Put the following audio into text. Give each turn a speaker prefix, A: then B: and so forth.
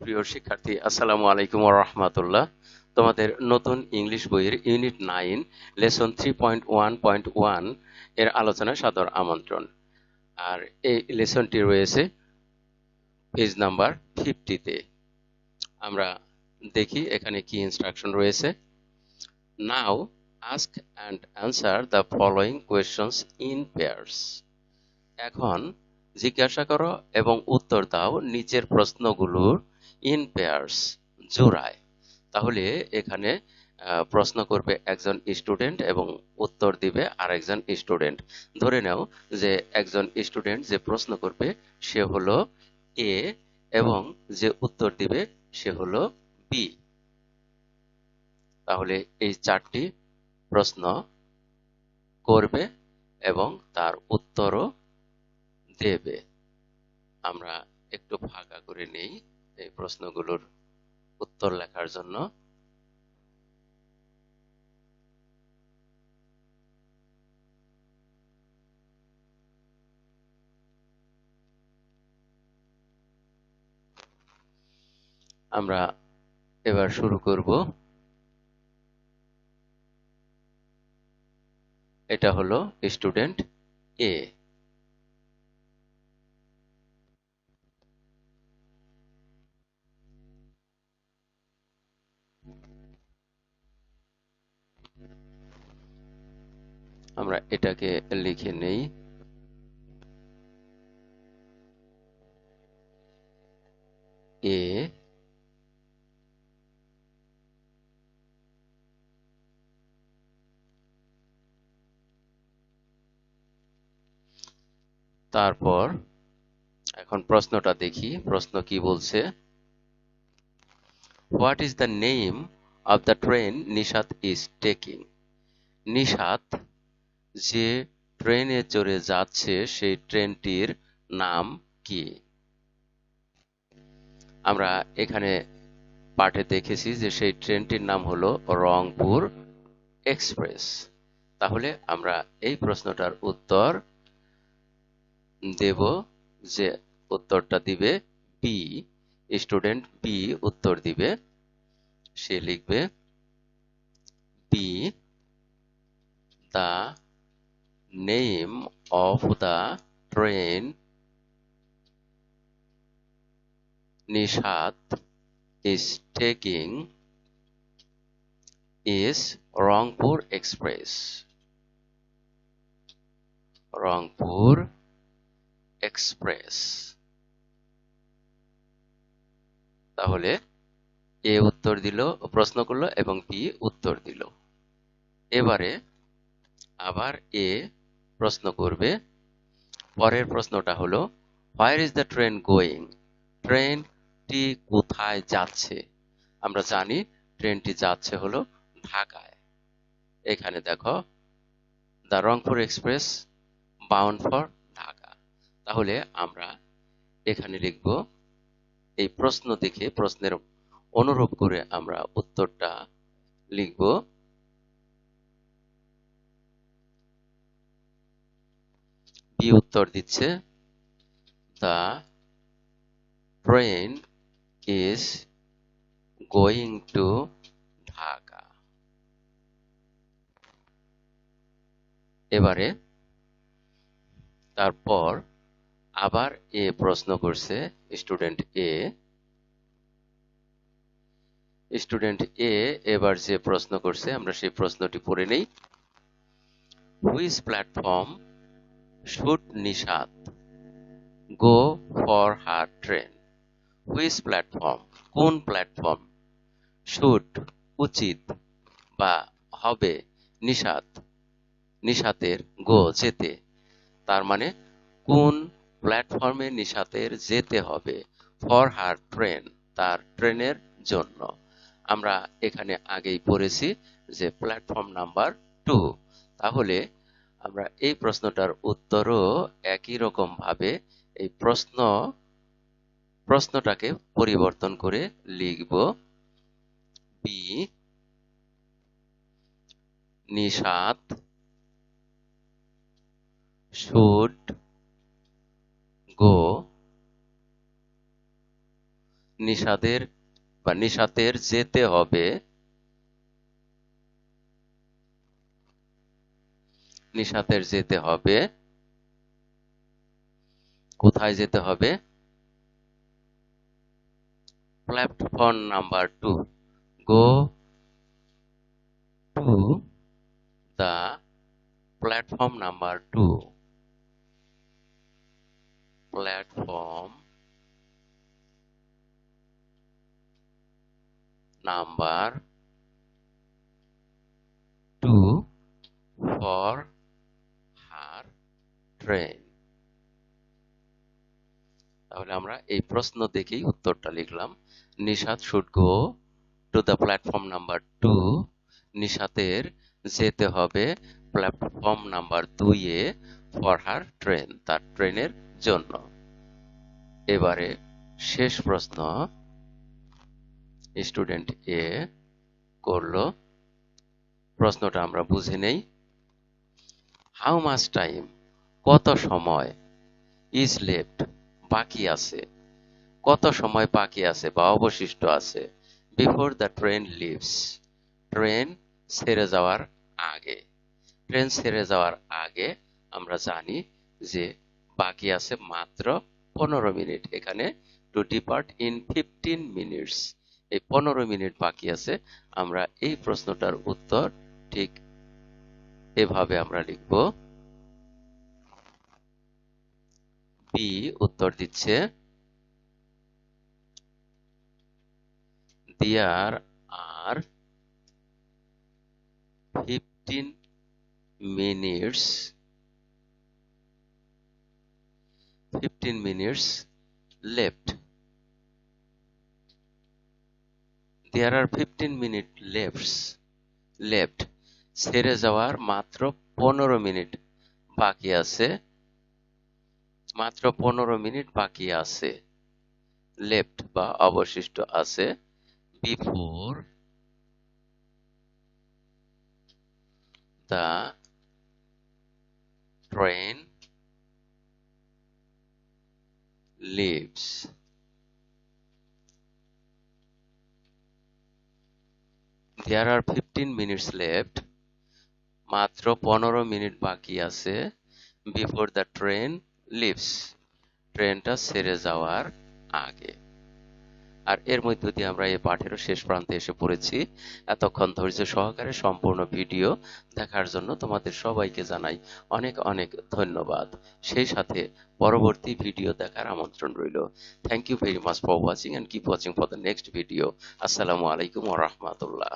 A: প্রিয় শিক্ষার্থী, আসসালামু আলাইকুম ওয়া রাহমাতুল্লাহ। তোমাদের নতুন ইংলিশ বইয়ের ইউনিট 9 লেসন 3.1.1 এর আলোচনায় সাদর আমন্ত্রণ। আর এই লেসনটি রয়েছে পেজ নাম্বার 50 তে। আমরা দেখি এখানে কি ইনস্ট্রাকশন রয়েছে। Now ask and answer the following questions in pairs. এখন জিজ্ঞাসা করো এবং উত্তর দাও নিচের প্রশ্নগুলোর ইন পেয়ার্স, জোড়ায়। তাহলে এখানে প্রশ্ন করবে একজন স্টুডেন্ট এবং উত্তর দিবে আরেকজন স্টুডেন্ট। ধরে নাও যে একজন স্টুডেন্ট যে প্রশ্ন করবে সে হলো এ এবং যে উত্তর দিবে সে হলো বি। তাহলে এই চারটি প্রশ্ন করবে এবং তার উত্তরও দেবে। আমরা একটু ফাঁকা করে নেই এই প্রশ্নগুলোর উত্তর লেখার জন্য। আমরা এবার শুরু করব। এটা হলো স্টুডেন্ট এ। আমরা এটাকে লিখে নেই। এ তারপর এখন প্রশ্নটা দেখি, প্রশ্ন কি বলছে। What is the name of the train Nishat is taking? Nishat যে ট্রেনে চড়ে যাচ্ছে সেই ট্রেনটির নাম কি? আমরা এখানে পাঠে দেখেছি যে সেই ট্রেনটির নাম হলো রংপুর এক্সপ্রেস। তাহলে আমরা এই প্রশ্নটার উত্তর দেব, যে উত্তরটা দিবে বি। স্টুডেন্ট বি উত্তর দিবে। সে লিখবে B, the name of the train Nishat is taking is Rangpur express. Rangpur express. তাহলে এ উত্তর দিল, প্রশ্ন করলো, এবং বি উত্তর দিল। এবারে আবার এ প্রশ্ন করবে। পরের প্রশ্নটা হলো where is the train going? ট্রেনটি কোথায় যাচ্ছে? আমরা জানি ট্রেনটি যাচ্ছে হলো ঢাকায়। এখানে দেখো the Rangpur express bound for Dhaka. তাহলে আমরা এখানে লিখব, এই প্রশ্ন দেখে প্রশ্নের অনুরূপ করে আমরা উত্তরটা লিখব। বি উত্তর দিচ্ছে the train is going to Dhaka. এবারে তারপর আবার এ প্রশ্ন করছে স্টুডেন্ট এ। স্টুডেন্ট এ এবার যে প্রশ্ন করছে আমরা সেই প্রশ্নটি পড়ে নেই। Which platform should Nishat go for her train? Which platform, কোন প্ল্যাটফর্ম, শুড উচিত, বা হবে, নিশাত নিশাতের গো যেতে, তার মানে কোন প্ল্যাটফর্মে নিশাতের যেতে হবে, ফর হার ট্রেন তার ট্রেনের জন্য। আমরা এখানে আগেই পড়েছি যে প্ল্যাটফর্ম নাম্বার 2। তাহলে আমরা এই প্রশ্নটার উত্তরও একই রকম ভাবে এই প্রশ্নটাকে পরিবর্তন করে লিখব। বি, নিশাত শুড গো, নিশাদের বা নিশাতের যেতে হবে, নিশাতের যেতে হবে, কোথায় যেতে হবে? Platform number 2, go to the platform number 2, platform number 2 for her train। তাহলে আমরা এই প্রশ্ন দেখেই উত্তরটা লিখলাম। Nishat should go to the platform number 2, নিশাতের যেতে হবে platform number 2 A for her train, তার ট্রেনের জন্য। এবারে শেষ প্রশ্ন স্টুডেন্ট এ করলো, প্রশ্নটা আমরা বুঝে নেই। হাউ মাচ টাইম, কত সময়, ইজ লেফট, বাকি আছে, কত সময় বাকি আছে বা অবশিষ্ট আছে, before the train leaves, train ছেড়ে যাওয়ার আগে। ট্রেন ছেড়ে যাওয়ার আগে আমরা জানি যে বাকি আছে মাত্র 15 মিনিট। এখানে টু ডিপার্ট ইন 15 মিনিটস, এই 15 মিনিট বাকি আছে। আমরা এই প্রশ্নটার উত্তর ঠিক এভাবে আমরা লিখব। বি উত্তর দিচ্ছে there are 15 minutes 15 minutes left, there are 15 minutes left, ছেড়ে যাওয়ার মাত্র 15 মিনিট বাকি আছে, মাত্র 15 মিনিট বাকি আছে, লেফট বা অবশিষ্ট আছে, before the train leaves. There are 15 minutes left, মাত্র 15 মিনিট বাকি আছে, বিফোর দ্য ট্রেন লিভস, ট্রেনটা ছেড়ে যাওয়ার আগে। আর এর মধ্য দিয়ে আমরা এই পাঠেরও শেষ প্রান্তে এসে পড়েছি। এতক্ষণ ধৈর্য সহকারে সম্পূর্ণ ভিডিও দেখার জন্য তোমাদের সবাইকে জানাই অনেক অনেক ধন্যবাদ। সেই সাথে পরবর্তী ভিডিও দেখার আমন্ত্রণ রইল। Thank you very much for watching and keep watching for the next video. আসসালামু আলাইকুম ওয়া রাহমাতুল্লাহ।